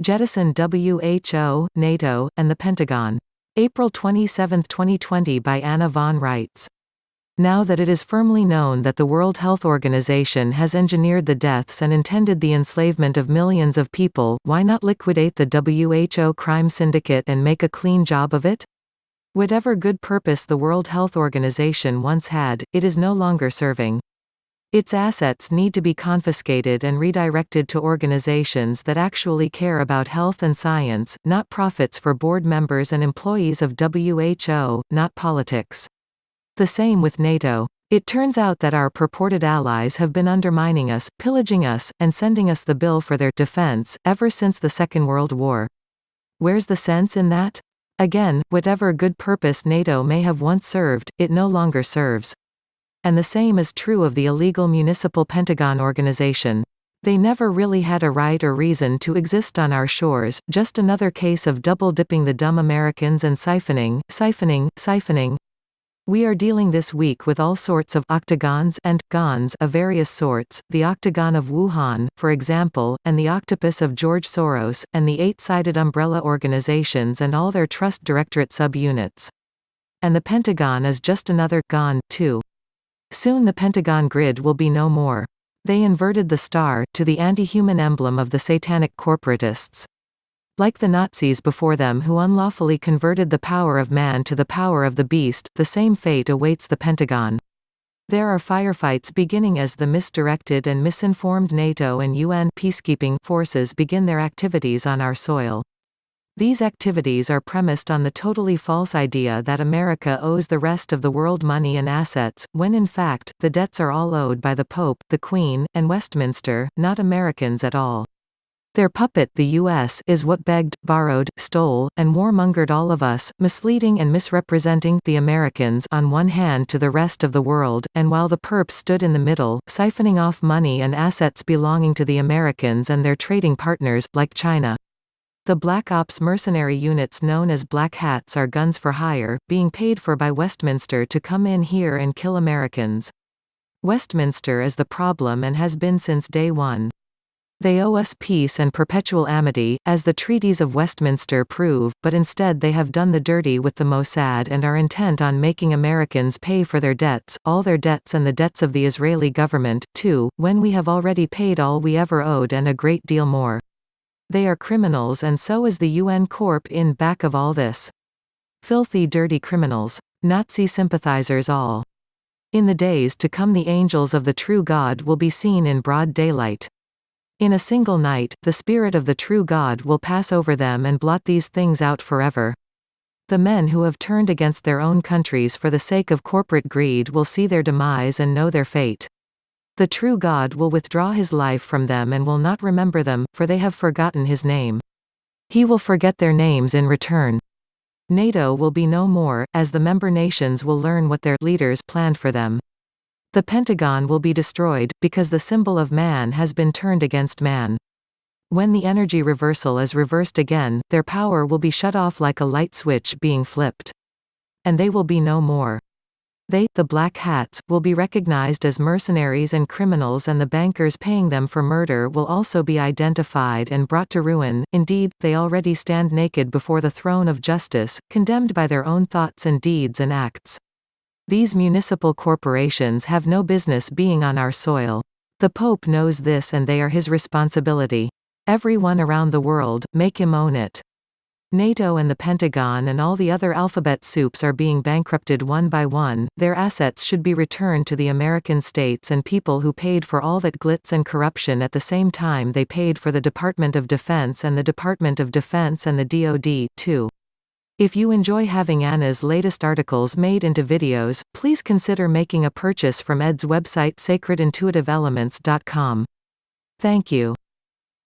Jettison WHO, NATO, and the Pentagon. April 27, 2020 by Anna von Reitz. Now that it is firmly known that the World Health Organization has engineered the deaths and intended the enslavement of millions of people, why not liquidate the WHO crime syndicate and make a clean job of it? Whatever good purpose the World Health Organization once had, it is no longer serving. Its assets need to be confiscated and redirected to organizations that actually care about health and science, not profits for board members and employees of WHO, not politics. The same with NATO. It turns out that our purported allies have been undermining us, pillaging us, and sending us the bill for their defense, ever since the Second World War. Where's the sense in that? Again, whatever good purpose NATO may have once served, it no longer serves. And the same is true of the illegal municipal Pentagon organization. They never really had a right or reason to exist on our shores, just another case of double-dipping the dumb Americans and siphoning. We are dealing this week with all sorts of octagons and gons of various sorts, the Octagon of Wuhan, for example, and the octopus of George Soros, and the eight-sided umbrella organizations and all their trust directorate subunits. And the Pentagon is just another gon, too. Soon the Pentagon grid will be no more. They inverted the star, to the anti-human emblem of the satanic corporatists. Like the Nazis before them who unlawfully converted the power of man to the power of the beast, the same fate awaits the Pentagon. There are firefights beginning as the misdirected and misinformed NATO and UN peacekeeping forces begin their activities on our soil. These activities are premised on the totally false idea that America owes the rest of the world money and assets, when in fact, the debts are all owed by the Pope, the Queen, and Westminster, not Americans at all. Their puppet, the U.S., is what begged, borrowed, stole, and warmongered all of us, misleading and misrepresenting the Americans on one hand to the rest of the world, and while the perps stood in the middle, siphoning off money and assets belonging to the Americans and their trading partners, like China. The Black Ops mercenary units known as Black Hats are guns for hire, being paid for by Westminster to come in here and kill Americans. Westminster is the problem and has been since day one. They owe us peace and perpetual amity, as the treaties of Westminster prove, but instead they have done the dirty with the Mossad and are intent on making Americans pay for their debts, all their debts and the debts of the Israeli government, too, when we have already paid all we ever owed and a great deal more. They are criminals and so is the UN Corp in back of all this. Filthy dirty criminals. Nazi sympathizers all. In the days to come the angels of the true God will be seen in broad daylight. In a single night, the Spirit of the true God will pass over them and blot these things out forever. The men who have turned against their own countries for the sake of corporate greed will see their demise and know their fate. The true God will withdraw his life from them and will not remember them, for they have forgotten his name. He will forget their names in return. NATO will be no more, as the member nations will learn what their leaders planned for them. The Pentagon will be destroyed, because the symbol of man has been turned against man. When the energy reversal is reversed again, their power will be shut off like a light switch being flipped. And they will be no more. They, the Black Hats, will be recognized as mercenaries and criminals, and the bankers paying them for murder will also be identified and brought to ruin. Indeed, they already stand naked before the throne of justice, condemned by their own thoughts and deeds and acts. These municipal corporations have no business being on our soil. The Pope knows this and they are his responsibility. Everyone around the world, make him own it. NATO and the Pentagon and all the other alphabet soups are being bankrupted one by one. Their assets should be returned to the American states and people who paid for all that glitz and corruption at the same time they paid for the Department of Defense and the Department of Defense and the DoD, too. If you enjoy having Anna's latest articles made into videos, please consider making a purchase from Ed's website sacredintuitiveelements.com. Thank you.